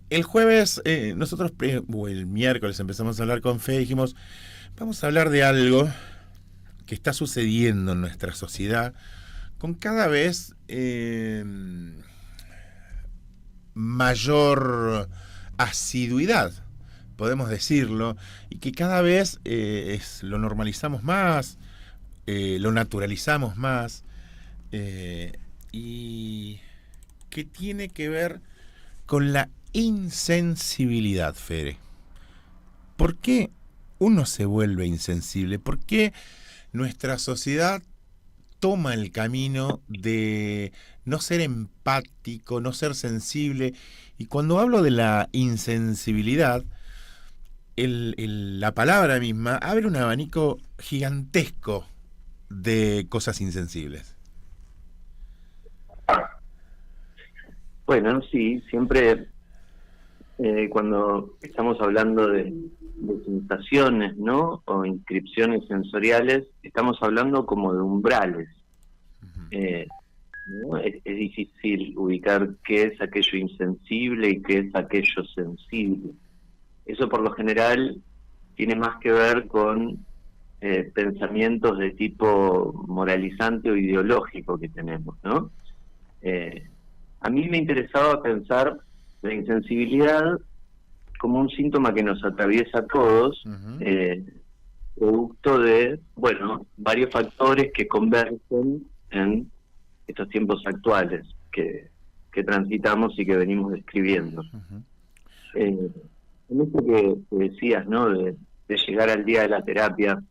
El jueves, nosotros, o el miércoles empezamos a hablar con Fe, dijimos, vamos a hablar de algo que está sucediendo en nuestra sociedad con cada vez mayor asiduidad, podemos decirlo, y que cada vez lo normalizamos más, lo naturalizamos más, eh, y que tiene que ver con la insensibilidad, Fere. ¿Por qué uno se vuelve insensible? ¿Por qué nuestra sociedad toma el camino de no ser empático, no ser sensible? Y cuando hablo de la insensibilidad, la palabra misma abre un abanico gigantesco de cosas insensibles. Bueno, sí, siempre cuando estamos hablando de sensaciones, ¿no? O inscripciones sensoriales, estamos hablando como de umbrales. Eh, ¿No? Es difícil ubicar qué es aquello insensible y qué es aquello sensible. Eso por lo general tiene más que ver con pensamientos de tipo moralizante o ideológico que tenemos, ¿no? Eh, a mí me interesaba pensar la insensibilidad como un síntoma que nos atraviesa a todos, Uh-huh. producto de, bueno, varios factores que convergen en estos tiempos actuales que transitamos y que venimos describiendo. Uh-huh. En esto que decías, ¿no? De llegar al día de la terapia,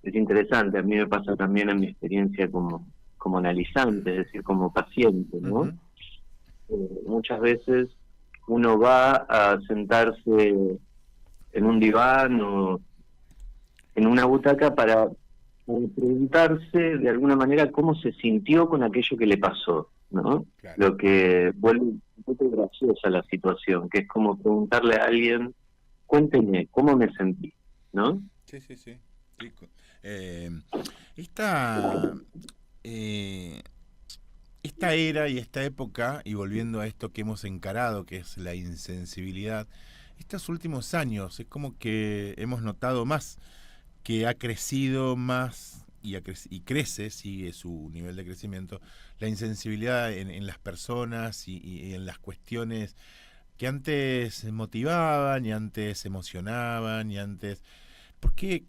es interesante. A mí me pasa también en mi experiencia como analizante, es decir, como paciente, ¿no? Uh-huh. Muchas veces uno va a sentarse en un diván o en una butaca para preguntarse de alguna manera cómo se sintió con aquello que le pasó, ¿no? Claro. Lo que vuelve un poco graciosa la situación, que es como preguntarle a alguien, cuénteme, ¿cómo me sentí? ¿No? Sí, sí, sí. Sí. Eh, esta, eh, esta era y esta época, y volviendo a esto que hemos encarado, que es la insensibilidad, estos últimos años es como que hemos notado más que ha crecido más y crece, sigue su nivel de crecimiento, la insensibilidad en las personas y en las cuestiones que antes motivaban y antes emocionaban y antes... ¿Por qué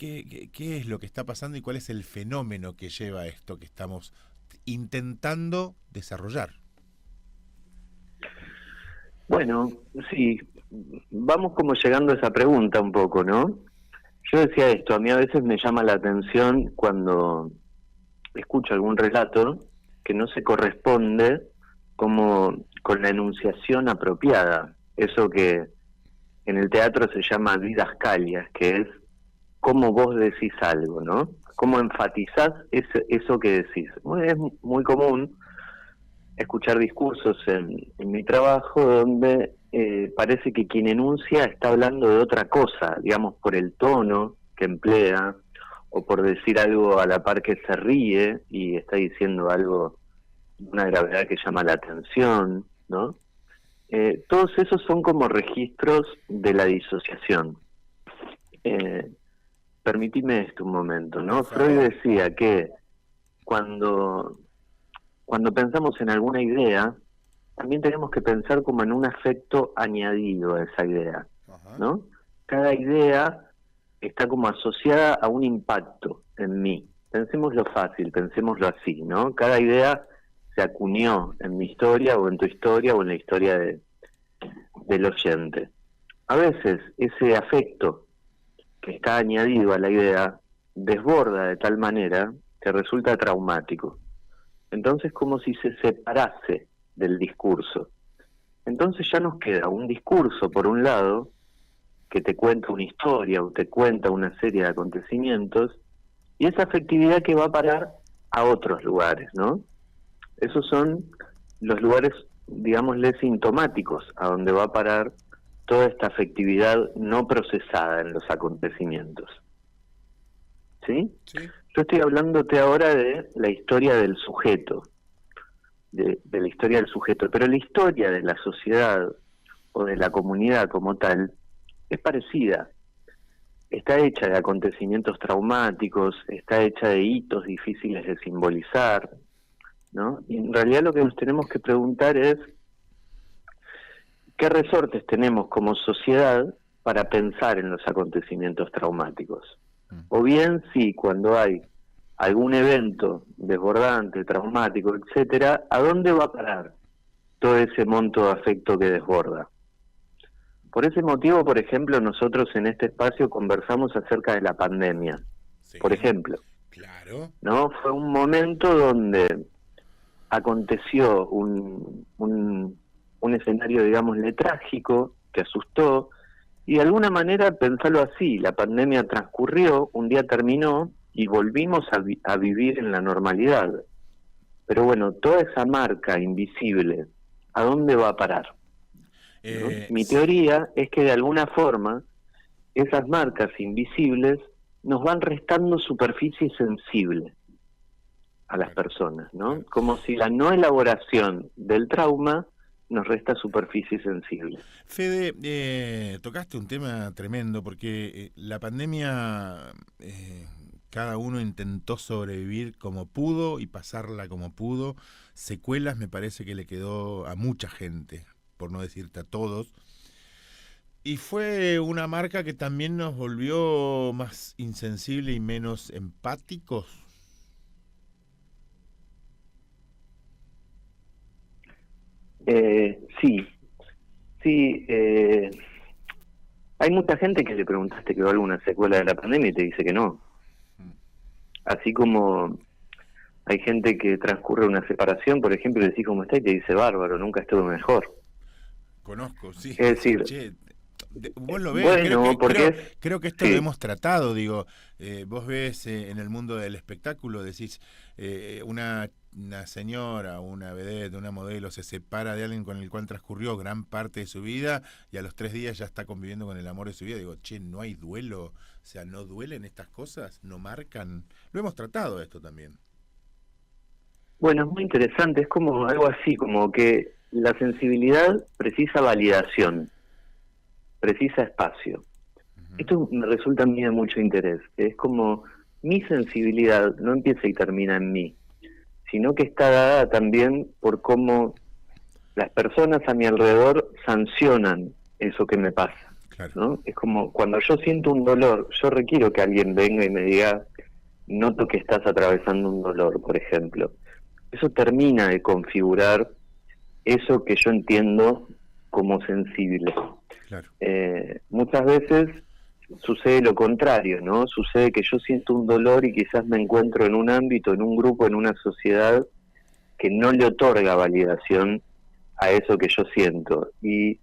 es lo que está pasando y cuál es el fenómeno que lleva a esto que estamos intentando desarrollar? Bueno, sí, vamos como llegando a esa pregunta un poco, ¿no? Yo decía esto, a mí a veces me llama la atención cuando escucho algún relato que no se corresponde como con la enunciación apropiada, eso que en el teatro se llama didascalia, que es cómo vos decís algo, ¿no? Cómo enfatizás eso que decís. Es muy común escuchar discursos en mi trabajo donde parece que quien enuncia está hablando de otra cosa, digamos, por el tono que emplea, o por decir algo a la par que se ríe y está diciendo algo de una gravedad que llama la atención, ¿no? Todos esos son como registros de la disociación. Eh, Permitime esto un momento, Por ¿no? Freud favor. decía que cuando, cuando pensamos en alguna idea, también tenemos que pensar como en un afecto añadido a esa idea, Ajá. ¿no? Cada idea está como asociada a un impacto en mí. Pensémoslo fácil, pensémoslo así, ¿no? Cada idea se acuñó en mi historia o en tu historia o en la historia del oyente. A veces ese afecto que está añadido a la idea desborda de tal manera que resulta traumático. Entonces, como si se separase del discurso. Entonces ya nos queda un discurso, por un lado, que te cuenta una historia o te cuenta una serie de acontecimientos, y esa afectividad que va a parar a otros lugares, ¿no? Esos son los lugares, digámosle, sintomáticos, a donde va a parar toda esta afectividad no procesada en los acontecimientos. ¿Sí? Sí. Yo estoy hablándote ahora de la historia del sujeto, de la historia del sujeto, pero la historia de la sociedad o de la comunidad como tal es parecida. Está hecha de acontecimientos traumáticos, está hecha de hitos difíciles de simbolizar, ¿no? Y en realidad lo que nos tenemos que preguntar es qué resortes tenemos como sociedad para pensar en los acontecimientos traumáticos. O bien si cuando hay algún evento desbordante, traumático, etcétera, ¿a dónde va a parar todo ese monto de afecto que desborda? Por ese motivo, por ejemplo, nosotros en este espacio conversamos acerca de la pandemia, Sí, por ejemplo. claro. ¿No? Fue un momento donde aconteció un escenario, digámosle, trágico, que asustó, y de alguna manera, pensarlo así, la pandemia transcurrió, un día terminó, y volvimos a vivir en la normalidad. Pero bueno, toda esa marca invisible, ¿a dónde va a parar? ¿No? Mi teoría es que de alguna forma esas marcas invisibles nos van restando superficie sensible a las personas, ¿no? Como si la no elaboración del trauma nos resta superficie sensible. Fede, tocaste un tema tremendo porque la pandemia, cada uno intentó sobrevivir como pudo y pasarla como pudo. Secuelas me parece que le quedó a mucha gente, por no decirte a todos. Y fue una marca que también nos volvió más insensibles y menos empáticos. Sí, hay mucha gente que le preguntaste que va alguna secuela de la pandemia y te dice que no. Así como hay gente que transcurre una separación, por ejemplo, y decís cómo está y te dice bárbaro, nunca estuvo mejor. Conozco, sí. Es decir, Che, vos lo ves, bueno, creo que esto sí. lo hemos tratado, digo, vos ves en el mundo del espectáculo, decís, una señora, una vedette, una modelo se separa de alguien con el cual transcurrió gran parte de su vida y a los 3 días ya está conviviendo con el amor de su vida. Digo, che, no hay duelo, o sea, no duelen estas cosas, no marcan. Lo hemos tratado esto también. Bueno, es muy interesante, es como algo así, como que la sensibilidad precisa validación, precisa espacio. Esto me resulta a mí de mucho interés. Es como mi sensibilidad no empieza y termina en mí, sino que está dada también por cómo las personas a mi alrededor sancionan eso que me pasa. Claro. ¿No? Es como cuando yo siento un dolor, yo requiero que alguien venga y me diga, noto que estás atravesando un dolor, por ejemplo. Eso termina de configurar eso que yo entiendo como sensible. Claro. Muchas veces sucede lo contrario, ¿no? Sucede que yo siento un dolor y quizás me encuentro en un ámbito, en un grupo, en una sociedad que no le otorga validación a eso que yo siento. Y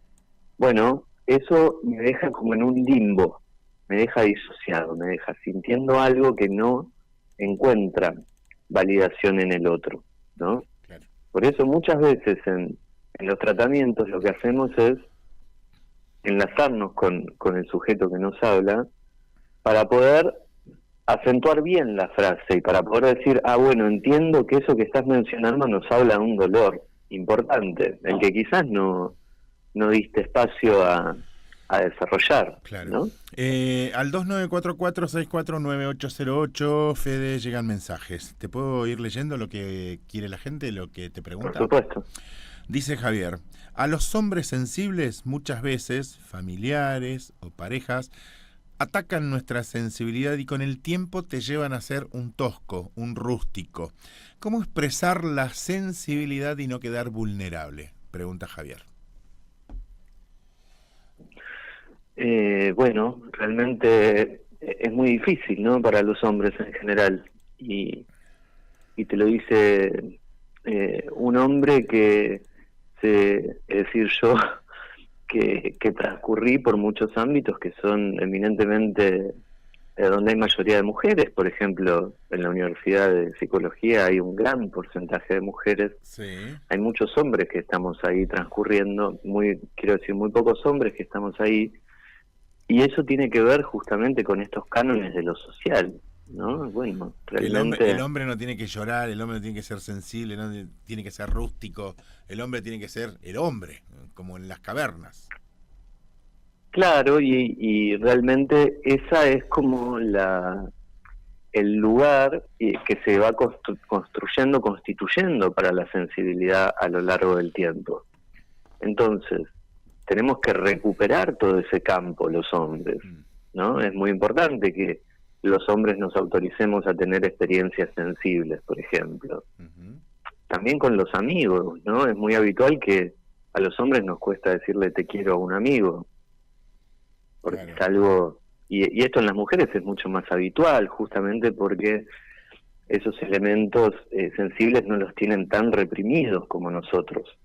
bueno, eso me deja como en un limbo, me deja disociado, me deja sintiendo algo que no encuentra validación en el otro, ¿no? Claro. Por eso muchas veces en los tratamientos lo que hacemos es enlazarnos con el sujeto que nos habla para poder acentuar bien la frase y para poder decir, bueno, entiendo que eso que estás mencionando nos habla de un dolor importante, el que quizás no diste espacio a desarrollar. Claro. ¿No? Al 2944-649808, Fede, llegan mensajes. ¿Te puedo ir leyendo lo que quiere la gente, lo que te pregunta? Por supuesto. Dice Javier, a los hombres sensibles muchas veces, familiares o parejas, atacan nuestra sensibilidad y con el tiempo te llevan a ser un tosco, un rústico. ¿Cómo expresar la sensibilidad y no quedar vulnerable? Pregunta Javier. Bueno, realmente es muy difícil, ¿no? Para los hombres en general. Y te lo dice un hombre que, es decir, yo, que transcurrí por muchos ámbitos que son eminentemente donde hay mayoría de mujeres. Por ejemplo, en la Universidad de Psicología hay un gran porcentaje de mujeres. Sí. Hay muchos hombres que estamos ahí transcurriendo, quiero decir, muy pocos hombres que estamos ahí. Y eso tiene que ver justamente con estos cánones de lo social. ¿no? Bueno, El realmente, hombre no tiene que llorar, el hombre no tiene que ser sensible, no tiene que ser rústico, el hombre tiene que ser el hombre, como en las cavernas. claro, y realmente esa es como el lugar que se va construyendo, constituyendo para la sensibilidad a lo largo del tiempo. Entonces, tenemos que recuperar todo ese campo los hombres, Mm. ¿no? Es muy importante que los hombres nos autoricemos a tener experiencias sensibles, por ejemplo. Ujú. También con los amigos, ¿no? Es muy habitual que a los hombres nos cuesta decirle te quiero a un amigo, porque Claro, es algo, y esto en las mujeres es mucho más habitual, justamente porque esos elementos sensibles no los tienen tan reprimidos como nosotros.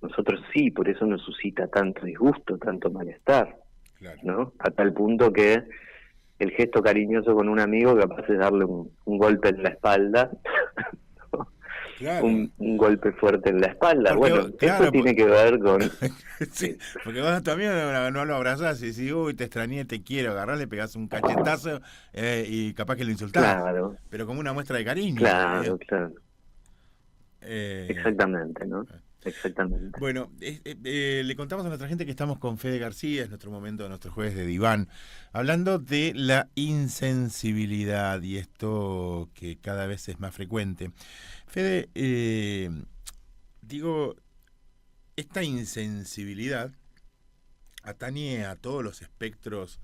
Nosotros sí, por eso nos suscita tanto disgusto, tanto malestar, claro. ¿no? A tal punto que el gesto cariñoso con un amigo capaz es darle un golpe en la espalda, ¿no? Claro. Un golpe fuerte en la espalda. Porque, Bueno, eso claro, tiene que ver con... sí, porque vos también no lo abrazás y decís, uy, te extrañé, te quiero, agarrás, le pegás un cachetazo y capaz que lo insultás, Claro, pero como una muestra de cariño. claro, claro. Eh, Exactamente, ¿no? Exactamente. Bueno, le contamos a nuestra gente que estamos con Fede García, es nuestro momento, nuestro jueves de diván, hablando de la insensibilidad y esto que cada vez es más frecuente. Fede, digo, esta insensibilidad atañe a todos los espectros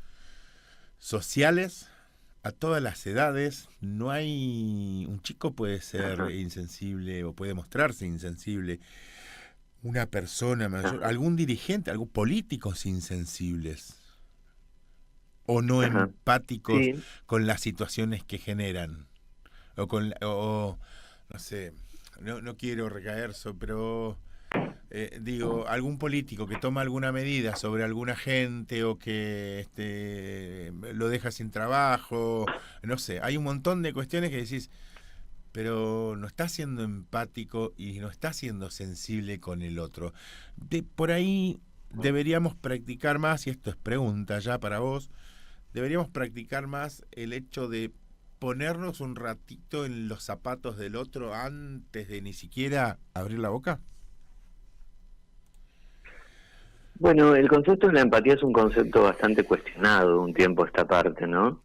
sociales, a todas las edades. No hay, un chico puede ser Ajá, insensible o puede mostrarse insensible. Una persona mayor, ajá, algún dirigente, algún políticos insensibles o no ajá. empáticos Sí, con las situaciones que generan o con no sé, no quiero recaer pero digo, algún político que toma alguna medida sobre alguna gente o que lo deja sin trabajo, no sé, hay un montón de cuestiones que decís, pero no está siendo empático y no está siendo sensible con el otro. Por ahí deberíamos practicar más, y esto es pregunta ya para vos, deberíamos practicar más el hecho de ponernos un ratito en los zapatos del otro antes de ni siquiera abrir la boca. bueno, el concepto de la empatía es un concepto bastante cuestionado de un tiempo a esta parte, ¿no?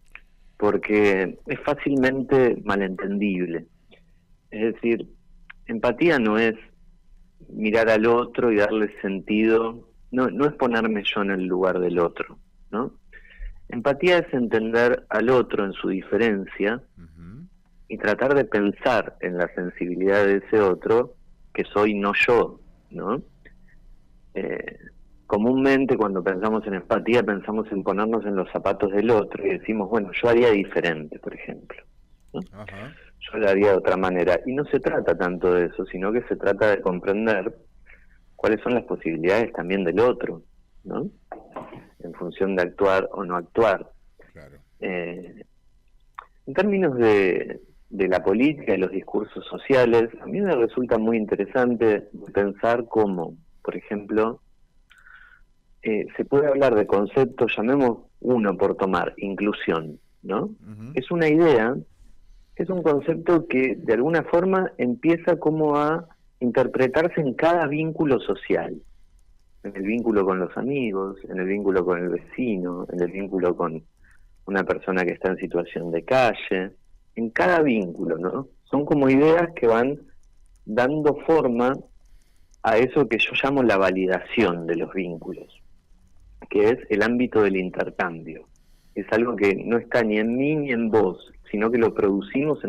Porque es fácilmente malentendible. Es decir, empatía no es mirar al otro y darle sentido, no es ponerme yo en el lugar del otro, ¿no? Empatía es entender al otro en su diferencia Ujú. y tratar de pensar en la sensibilidad de ese otro que soy no yo, ¿no? Eh, Comúnmente cuando pensamos en empatía pensamos en ponernos en los zapatos del otro y decimos, bueno, yo haría diferente, por ejemplo, ¿no? Ajá, Yo lo haría de otra manera. Y no se trata tanto de eso, sino que se trata de comprender cuáles son las posibilidades también del otro, ¿no? En función de actuar o no actuar. claro. Eh, en términos de la política y los discursos sociales, a mí me resulta muy interesante pensar cómo, por ejemplo, se puede hablar de conceptos, llamemos uno por tomar, inclusión, ¿no? Ujú. Es una idea, es un concepto que de alguna forma empieza como a interpretarse en cada vínculo social, en el vínculo con los amigos, en el vínculo con el vecino, en el vínculo con una persona que está en situación de calle, en cada vínculo, ¿no? Son como ideas que van dando forma a eso que yo llamo la validación de los vínculos, que es el ámbito del intercambio. Es algo que no está ni en mí ni en vos, sino que lo producimos en